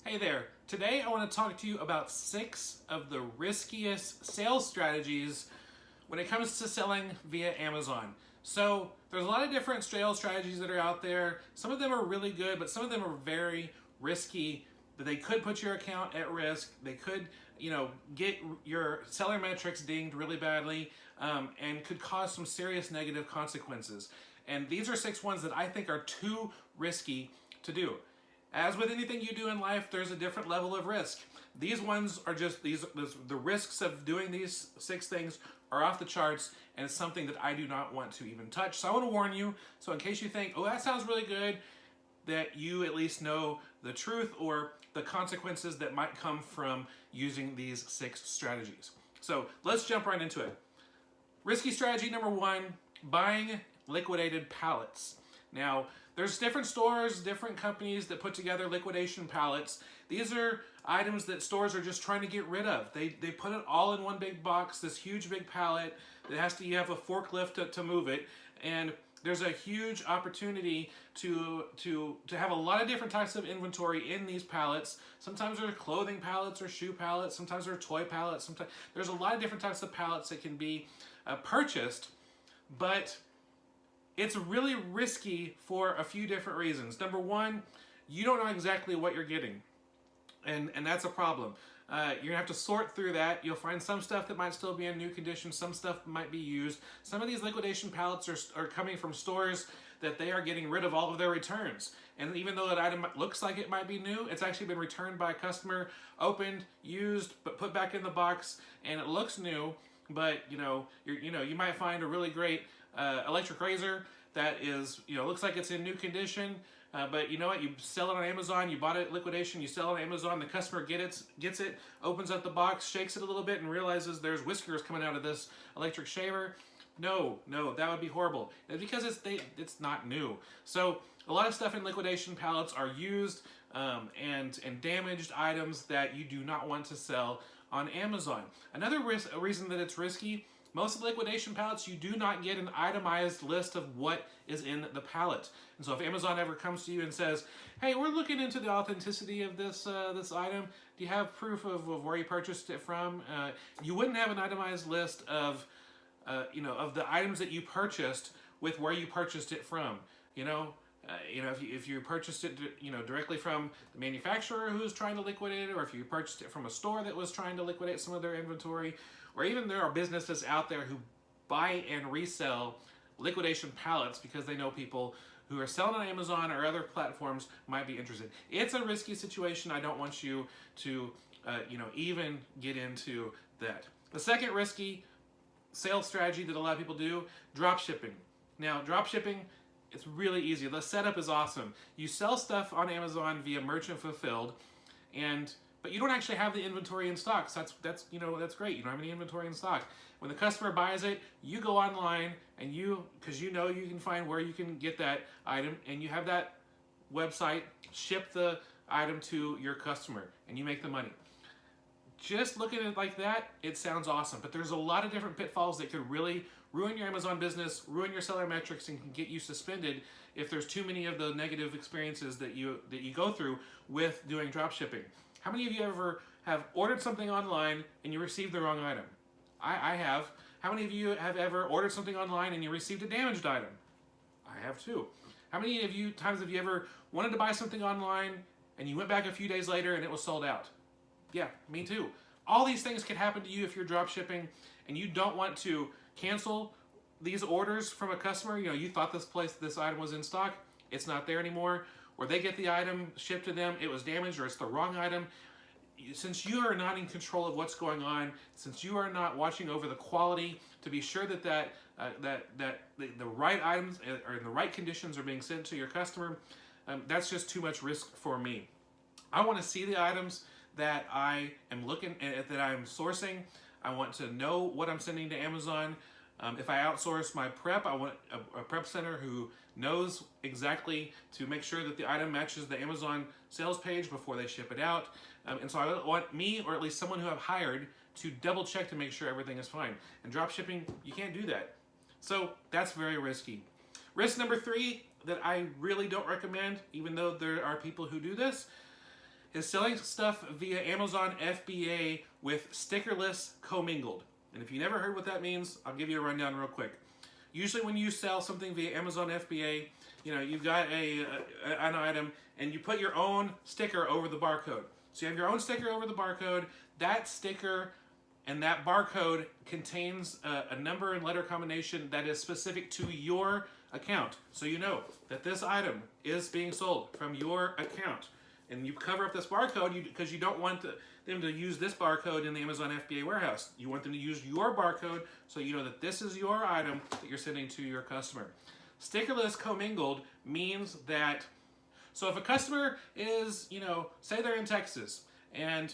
Hey there. Today I want to talk to you about 6 of the riskiest sales strategies when it comes to selling via Amazon. So there's a lot of different sales strategies that are out there. Some of them are really good, but some of them are very risky. That they could put your account at risk. They could, get your seller metrics dinged really badly, and could cause some serious negative consequences. And these are 6 ones that I think are too risky to do. As with anything you do in life, there's a different level of risk. These ones are just the risks of doing these 6 things are off the charts, and it's something that I do not want to even touch. So I want to warn you, so in case you think, oh, that sounds really good, that you at least know the truth or the consequences that might come from using these 6 strategies. So let's jump right into it. Risky strategy number 1, buying liquidated pallets. Now, there's different stores, different companies that put together liquidation pallets. These are items that stores are just trying to get rid of. They put it all in one big box, this huge big pallet that you have a forklift to move it. And there's a huge opportunity to have a lot of different types of inventory in these pallets. Sometimes they're clothing pallets or shoe pallets. Sometimes they're toy pallets. Sometimes there's a lot of different types of pallets that can be purchased, but it's really risky for a few different reasons. Number 1, you don't know exactly what you're getting, and that's a problem. You're gonna have to sort through that. You'll find some stuff that might still be in new condition, some stuff might be used. Some of these liquidation pallets are coming from stores that they are getting rid of all of their returns. And even though that item looks like it might be new, it's actually been returned by a customer, opened, used, but put back in the box, and it looks new. But you might find a really great electric razor that is, looks like it's in new condition, but you know what? You sell it on Amazon. You bought it at liquidation. You sell it on Amazon. The customer gets it, opens up the box, shakes it a little bit, and realizes there's whiskers coming out of this electric shaver. No, that would be horrible. It's because it's not new. So a lot of stuff in liquidation pallets are used and damaged items that you do not want to sell on Amazon. Another reason that it's risky, most of the liquidation pallets, you do not get an itemized list of what is in the pallet. And so if Amazon ever comes to you and says, hey, we're looking into the authenticity of this item, do you have proof of where you purchased it from? You wouldn't have an itemized list of the items that you purchased with where you purchased it from. If you purchased it, directly from the manufacturer who's trying to liquidate it, or if you purchased it from a store that was trying to liquidate some of their inventory, or even there are businesses out there who buy and resell liquidation pallets because they know people who are selling on Amazon or other platforms might be interested. It's a risky situation. I don't want you to, even get into that. The second risky sales strategy that a lot of people do, drop shipping. Now, drop shipping, it's really easy. The setup is awesome. You sell stuff on Amazon via merchant fulfilled, but you don't actually have the inventory in stock. So that's great. You don't have any inventory in stock. When the customer buys it, you go online and because you can find where you can get that item, and you have that website ship the item to your customer, and you make the money. Just looking at it like that, it sounds awesome, but there's a lot of different pitfalls that could really ruin your Amazon business, ruin your seller metrics, and can get you suspended if there's too many of the negative experiences that you go through with doing drop shipping. How many of you ever have ordered something online and you received the wrong item? I have. How many of you have ever ordered something online and you received a damaged item? I have too. How many times have you ever wanted to buy something online and you went back a few days later and it was sold out? Yeah, me too. All these things can happen to you if you're drop shipping and you don't want to cancel these orders from a customer. You thought this item was in stock, it's not there anymore, or they get the item shipped to them, it was damaged, or it's the wrong item. Since you are not in control of what's going on, since you are not watching over the quality to be sure that the right items or in the right conditions are being sent to your customer, that's just too much risk for me. I want to see the items that I am that I'm sourcing. I want to know what I'm sending to Amazon. If I outsource my prep, I want a prep center who knows exactly to make sure that the item matches the Amazon sales page before they ship it out. And so I want me, or at least someone who I've hired, to double check to make sure everything is fine. And drop shipping, you can't do that. So that's very risky. Risk number 3 that I really don't recommend, even though there are people who do this, is selling stuff via Amazon FBA with Stickerless Commingled. And if you never heard what that means, I'll give you a rundown real quick. Usually when you sell something via Amazon FBA, you've got an item and you put your own sticker over the barcode. So you have your own sticker over the barcode. That sticker and that barcode contains a number and letter combination that is specific to your account. So you know that this item is being sold from your account. And you cover up this barcode because you don't want them to use this barcode in the Amazon FBA warehouse. You want them to use your barcode so you know that this is your item that you're sending to your customer. Stickerless Commingled means that, so if a customer is, say they're in Texas and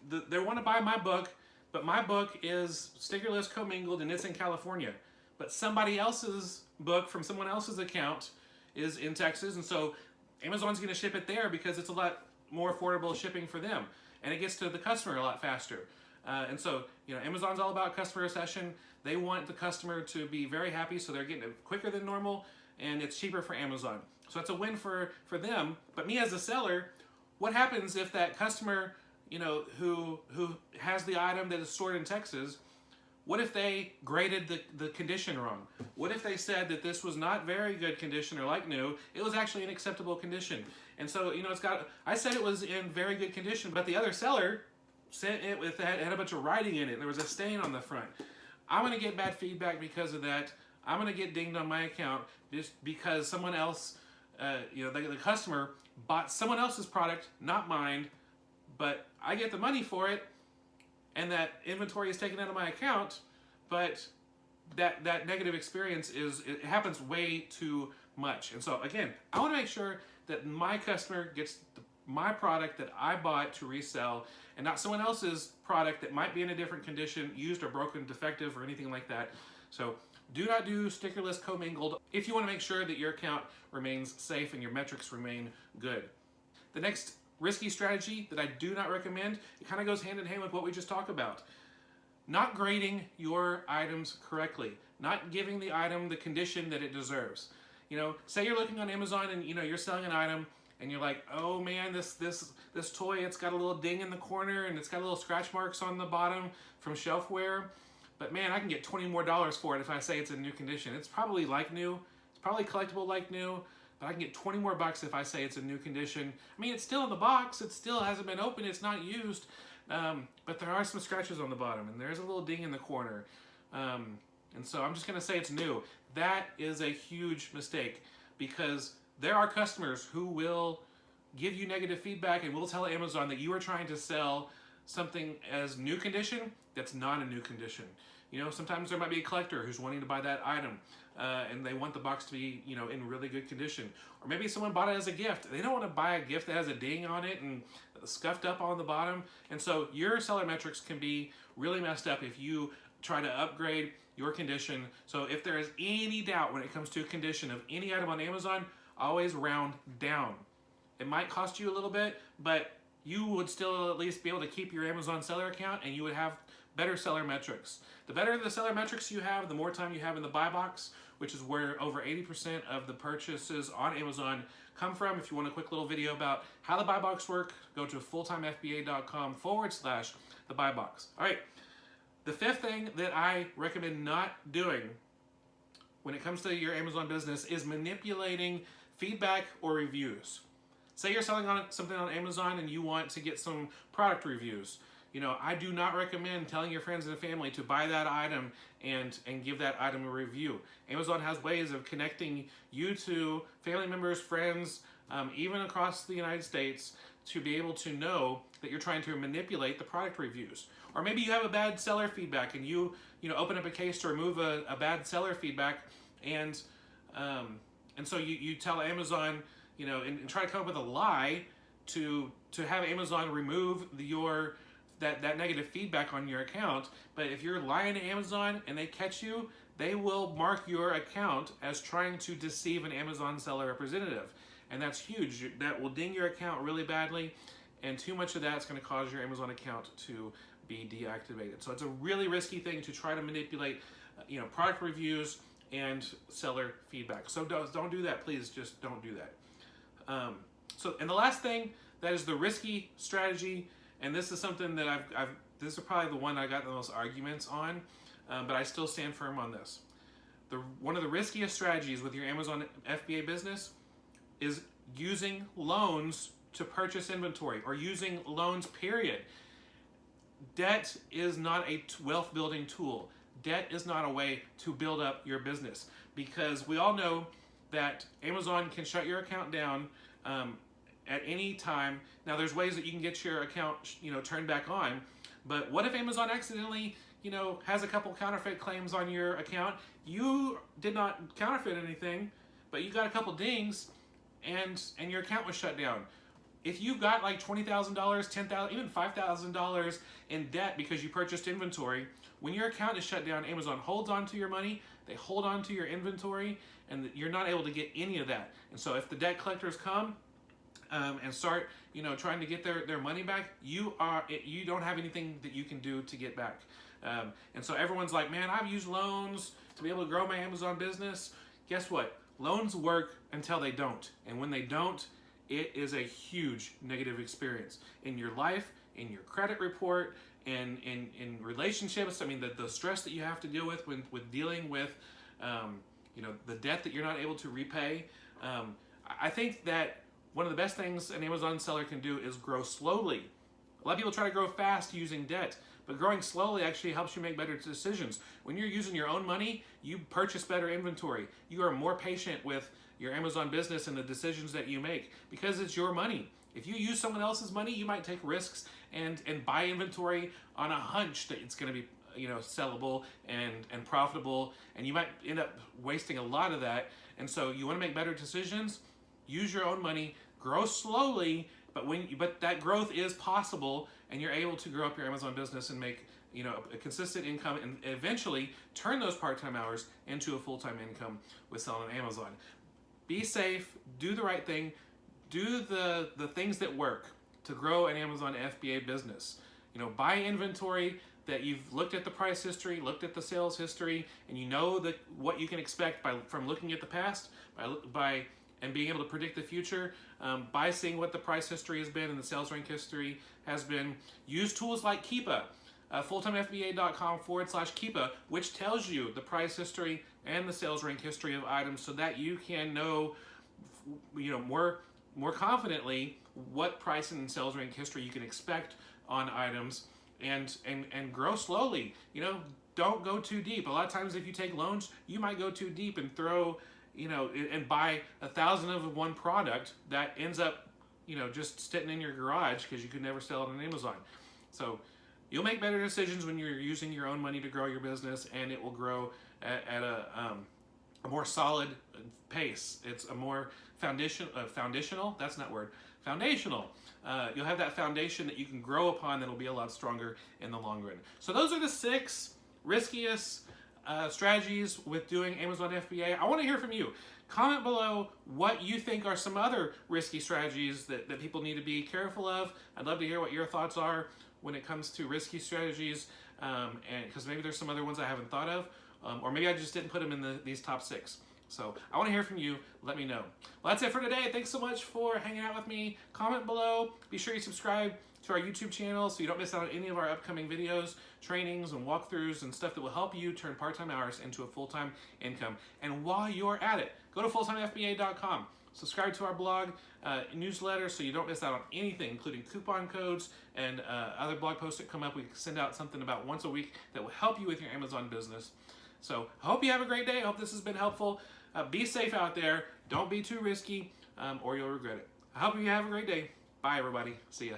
they want to buy my book, but my book is Stickerless Commingled and it's in California, but somebody else's book from someone else's account is in Texas, and so Amazon's going to ship it there because it's a lot more affordable shipping for them, and it gets to the customer a lot faster. And so, Amazon's all about customer accession. They want the customer to be very happy, so they're getting it quicker than normal, and it's cheaper for Amazon. So it's a win for them. But me as a seller, what happens if that customer, who has the item that is stored in Texas, what if they graded the condition wrong? What if they said that this was not very good condition or like new, it was actually in acceptable condition? And so, I said it was in very good condition, but the other seller sent it had a bunch of writing in it, and there was a stain on the front. I'm going to get bad feedback because of that. I'm going to get dinged on my account just because someone else, the customer bought someone else's product, not mine, but I get the money for it, and that inventory is taken out of my account, but that negative experience it happens way too much. And so again, I want to make sure that my customer gets my product that I bought to resell, and not someone else's product that might be in a different condition, used or broken, defective, or anything like that. So do not do Stickerless Commingled if you want to make sure that your account remains safe and your metrics remain good. The next risky strategy that I do not recommend, it kind of goes hand in hand with what we just talked about. Not grading your items correctly, not giving the item the condition that it deserves. Say you're looking on Amazon and you're selling an item and you're like, oh man, this toy, it's got a little ding in the corner and it's got little scratch marks on the bottom from shelf wear, but man, I can get $20 more for it if I say it's in new condition. It's probably like new, it's probably collectible like new, but I can get $20 more if I say it's in new condition. I mean, it's still in the box, it still hasn't been opened, it's not used, but there are some scratches on the bottom and there's a little ding in the corner. And so I'm just gonna say it's new. That is a huge mistake because there are customers who will give you negative feedback and will tell Amazon that you are trying to sell something as new condition that's not a new condition. Sometimes there might be a collector who's wanting to buy that item and they want the box to be, in really good condition. Or maybe someone bought it as a gift. They don't want to buy a gift that has a ding on it and scuffed up on the bottom. And so your seller metrics can be really messed up if you try to upgrade your condition. So if there is any doubt when it comes to condition of any item on Amazon, always round down. It might cost you a little bit, but you would still at least be able to keep your Amazon seller account and you would have better seller metrics. The better the seller metrics you have, the more time you have in the buy box, which is where over 80% of the purchases on Amazon come from. If you want a quick little video about how the buy box work, go to fulltimefba.com/the buy box. All right, the fifth thing that I recommend not doing when it comes to your Amazon business is manipulating feedback or reviews. Say you're selling something on Amazon and you want to get some product reviews. I do not recommend telling your friends and family to buy that item and give that item a review. Amazon has ways of connecting you to family members, friends, even across the United States, to be able to know that you're trying to manipulate the product reviews. Or maybe you have a bad seller feedback and you open up a case to remove a bad seller feedback, and so you tell Amazon, and try to come up with a lie to have Amazon remove that negative feedback on your account. But if you're lying to Amazon and they catch you, they will mark your account as trying to deceive an Amazon seller representative. And that's huge. That will ding your account really badly, and too much of that's going to cause your Amazon account to be deactivated. So it's a really risky thing to try to manipulate product reviews and seller feedback. So don't do that, please. Just don't do that. And the last thing That is the risky strategy, and this is something that this is probably the one I got the most arguments on, but I still stand firm on this. One of the riskiest strategies with your Amazon FBA business is using loans to purchase inventory, or using loans, period. Debt is not a wealth building tool. Debt is not a way to build up your business, because we all know that Amazon can shut your account down at any time. Now, there's ways that you can get your account, turned back on, but what if Amazon accidentally, has a couple counterfeit claims on your account? You did not counterfeit anything, but you got a couple dings, and your account was shut down. If you've got like $20,000, $10,000, even $5,000 in debt because you purchased inventory, when your account is shut down, Amazon holds on to your money, they hold on to your inventory, and you're not able to get any of that. And so if the debt collectors come and start, trying to get their money back, you don't have anything that you can do to get back. And so everyone's like, man, I've used loans to be able to grow my Amazon business. Guess what? Loans work until they don't. And when they don't, it is a huge negative experience in your life, in your credit report, in relationships. I mean, the stress that you have to deal with dealing with, the debt that you're not able to repay. I think that one of the best things an Amazon seller can do is grow slowly. A lot of people try to grow fast using debt, but growing slowly actually helps you make better decisions. When you're using your own money, you purchase better inventory. You are more patient with your Amazon business and the decisions that you make, because it's your money. If you use someone else's money, you might take risks and buy inventory on a hunch that it's going to be sellable and profitable, and you might end up wasting a lot of that. And so you want to make better decisions, use your own money, grow slowly, but that growth is possible, and you're able to grow up your Amazon business and make a consistent income, and eventually turn those part-time hours into a full-time income with selling on Amazon. Be safe, do the right thing, do the things that work to grow an Amazon FBA business. Buy inventory that you've looked at the price history, looked at the sales history, and you know that what you can expect from looking at the past, and being able to predict the future, by seeing what the price history has been and the sales rank history has been. Use tools like Keepa, fulltimefba.com/Keepa, which tells you the price history and the sales rank history of items, so that you can know, more confidently what price and sales rank history you can expect on items, and grow slowly. Don't go too deep. A lot of times if you take loans, you might go too deep and throw, and buy 1,000 of one product that ends up, just sitting in your garage because you could never sell it on Amazon. So you'll make better decisions when you're using your own money to grow your business, and it will grow at a more solid pace. It's a more foundational. That's not word. Foundational. You'll have that foundation that you can grow upon that'll be a lot stronger in the long run. So those are the 6 riskiest strategies with doing Amazon FBA. I want to hear from you. Comment below what you think are some other risky strategies that people need to be careful of. I'd love to hear what your thoughts are when it comes to risky strategies, and because maybe there's some other ones I haven't thought of, or maybe I just didn't put them in these top 6. So I want to hear from you. Let me know. Well, that's it for today. Thanks so much for hanging out with me. Comment below. Be sure you subscribe to our YouTube channel so you don't miss out on any of our upcoming videos, trainings, and walkthroughs and stuff that will help you turn part-time hours into a full-time income. And while you're at it, go to fulltimefba.com. Subscribe to our blog newsletter so you don't miss out on anything, including coupon codes and other blog posts that come up. We send out something about once a week that will help you with your Amazon business. So I hope you have a great day. I hope this has been helpful. Be safe out there. Don't be too risky, or you'll regret it. I hope you have a great day. Bye, everybody. See ya.